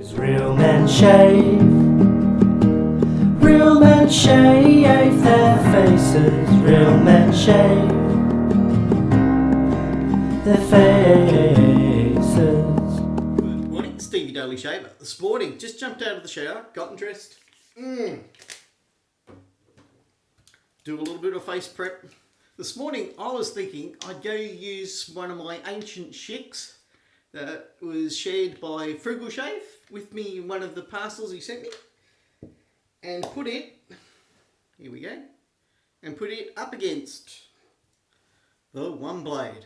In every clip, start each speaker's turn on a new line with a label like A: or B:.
A: 'Cause real men shave. Real men shave their faces. Real men shave their faces.
B: Good morning, Stevie Daily Shaver. This morning, just jumped out of the shower, gotten dressed. Do a little bit of face prep. This morning, I was thinking I'd go use one of my ancient Schicks that was shared by Frugal Shave with me in one of the parcels he sent me, and put it, here we go, and put it up against the OneBlade.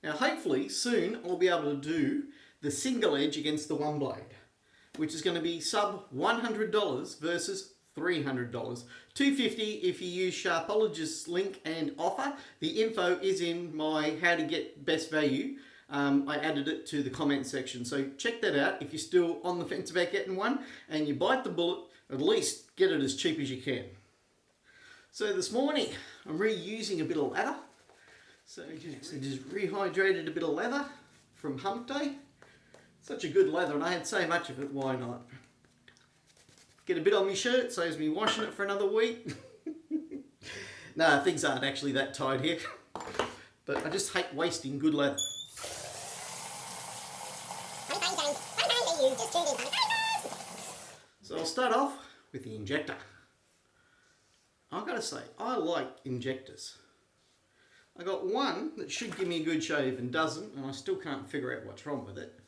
B: Now hopefully soon I'll be able to do the single edge against the OneBlade, which is going to be sub $100 versus $300. $250 if you use Sharpologist's link and offer. The info is in my how to get best value. I added it to the comment section, so check that out if you're still on the fence about getting one and you bite the bullet. At least get it as cheap as you can. So this morning I'm reusing a bit of lather. So just rehydrated a bit of lather from Hump Day. Such a good lather, and I had so much of it, why not? Get a bit on my shirt, saves me washing it for another week. No, things aren't actually that tight here, but I just hate wasting good lather. So I'll start off with the injector. I've got to say, I like injectors. I got one that should give me a good shave and doesn't, and I still can't figure out what's wrong with it.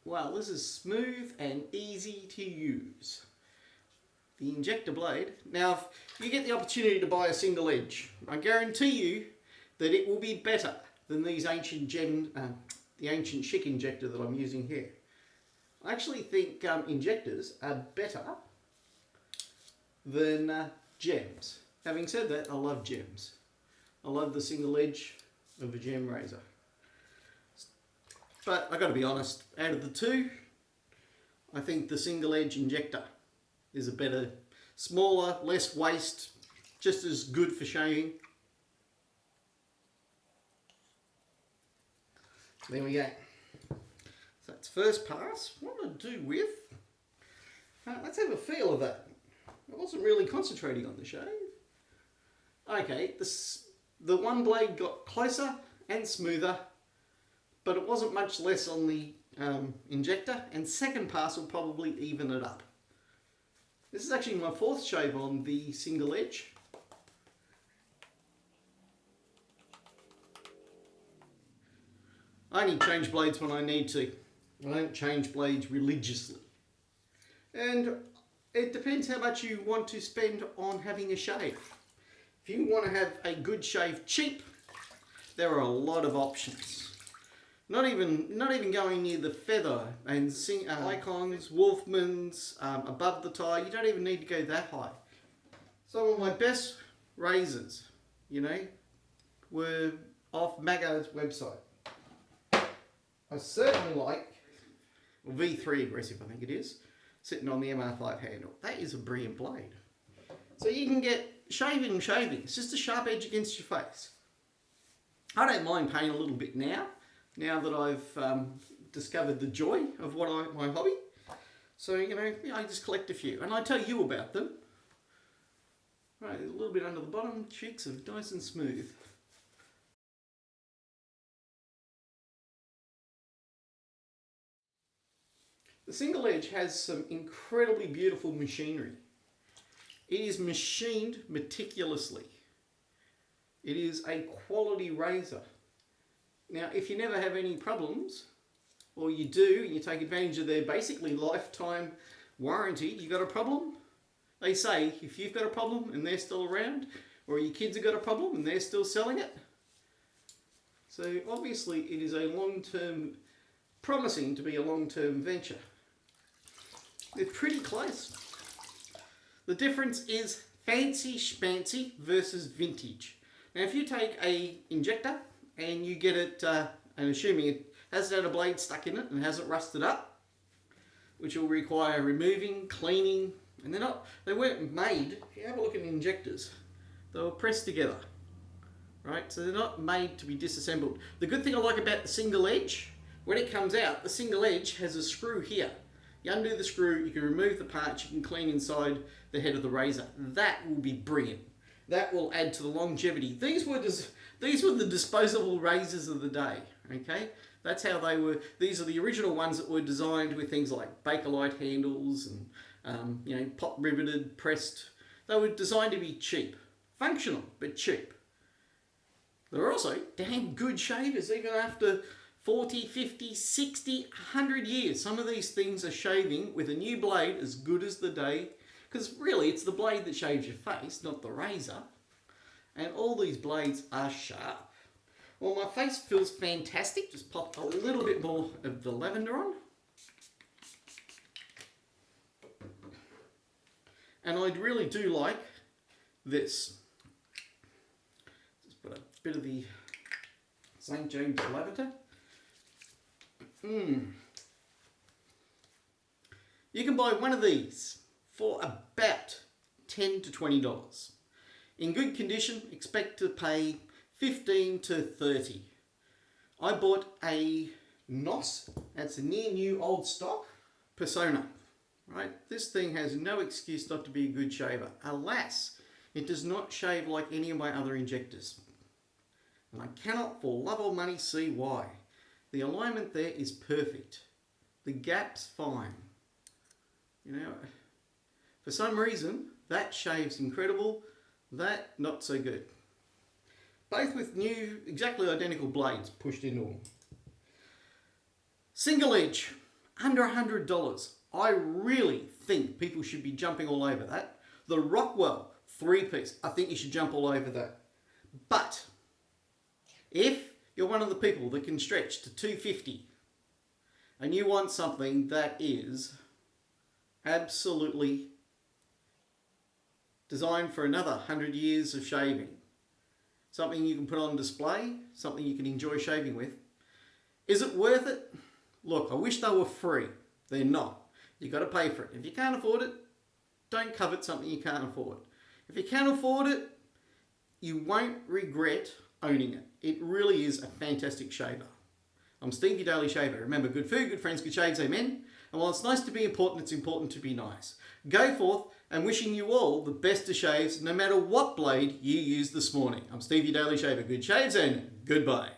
B: Well, this is smooth and easy to use. The injector blade. Now, if you get the opportunity to buy a single edge, I guarantee you that it will be better than these ancient the ancient Schick injector that I'm using here. I actually think injectors are better than gems. Having said that, I love gems. I love the single edge of a gem razor. But I got to be honest, out of the two, I think the single edge injector is a better, smaller, less waste, just as good for shaving. There we go. So that's first pass. What to do with? Let's have a feel of that. I wasn't really concentrating on the shave. Okay, the OneBlade got closer and smoother, but it wasn't much less on the injector, and second pass will probably even it up. This is actually my fourth shave on the single edge. I only change blades when I need to. I don't change blades religiously. And it depends how much you want to spend on having a shave. If you want to have a good shave cheap, there are a lot of options. Not even going near the feather and Icons, Wolfman's, above the tie. You don't even need to go that high. Some of my best razors, were off Mago's website. I certainly like V3 aggressive, I think it is, sitting on the MR5 handle. That is a brilliant blade. So you can get shaving. It's just a sharp edge against your face. I don't mind paying a little bit now that I've discovered the joy of my hobby. So, I just collect a few. And I tell you about them. Right, a little bit under the bottom, cheeks are nice and smooth. The single edge has some incredibly beautiful machinery. It is machined meticulously. It is a quality razor. Now, if you never have any problems, or you do, and you take advantage of their basically lifetime warranty, you got a problem? They say, if you've got a problem and they're still around, or your kids have got a problem and they're still selling it. So obviously it is a promising to be a long-term venture. They're pretty close. The difference is fancy schmancy versus vintage. Now if you take a injector and you get it, and assuming it hasn't had a blade stuck in it and hasn't rusted up, which will require removing, cleaning, and they weren't made, if you have a look at injectors, they were pressed together, right? So they're not made to be disassembled. The good thing I like about the single edge When it comes out, the single edge has a screw here. You undo the screw, you can remove the part, you can clean inside the head of the razor. That will be brilliant. That will add to the longevity. These were the disposable razors of the day, okay? That's how they were. These are the original ones that were designed with things like Bakelite handles and, you know, pop riveted, pressed. They were designed to be cheap. Functional, but cheap. They're also damn good shavers, even after 40, 50, 60, 100 years. Some of these things are shaving with a new blade as good as the day. Because really, it's the blade that shaves your face, not the razor. And all these blades are sharp. Well, my face feels fantastic. Just pop a little bit more of the lavender on. And I really do like this. Just put a bit of the St. James lavender. You can buy one of these for about $10 to $20. In good condition, expect to pay $15 to $30. I bought a NOS, that's a near new old stock Persona, right? This thing has no excuse not to be a good shaver. Alas, it does not shave like any of my other injectors. And I cannot for love or money see why. The alignment there is perfect. The gap's fine. You know, for some reason, that shaves incredible, that not so good. Both with new, exactly identical blades pushed into them. Single edge, under $100. I really think people should be jumping all over that. The Rockwell 3-piece, I think you should jump all over that. But if you're one of the people that can stretch to $250 and you want something that is absolutely designed for another 100 years of shaving, something you can put on display, something you can enjoy shaving with, is it worth it? Look, I wish they were free. They're not. You've got to pay for it. If you can't afford it, don't covet something you can't afford. If you can afford it, you won't regret owning it. It really is a fantastic shaver. I'm Steve, your Daily Shaver. Remember, good food, good friends, good shaves, amen. And while it's nice to be important, it's important to be nice. Go forth and wishing you all the best of shaves, no matter what blade you use this morning. I'm Steve, your Daily Shaver. Good shaves and goodbye.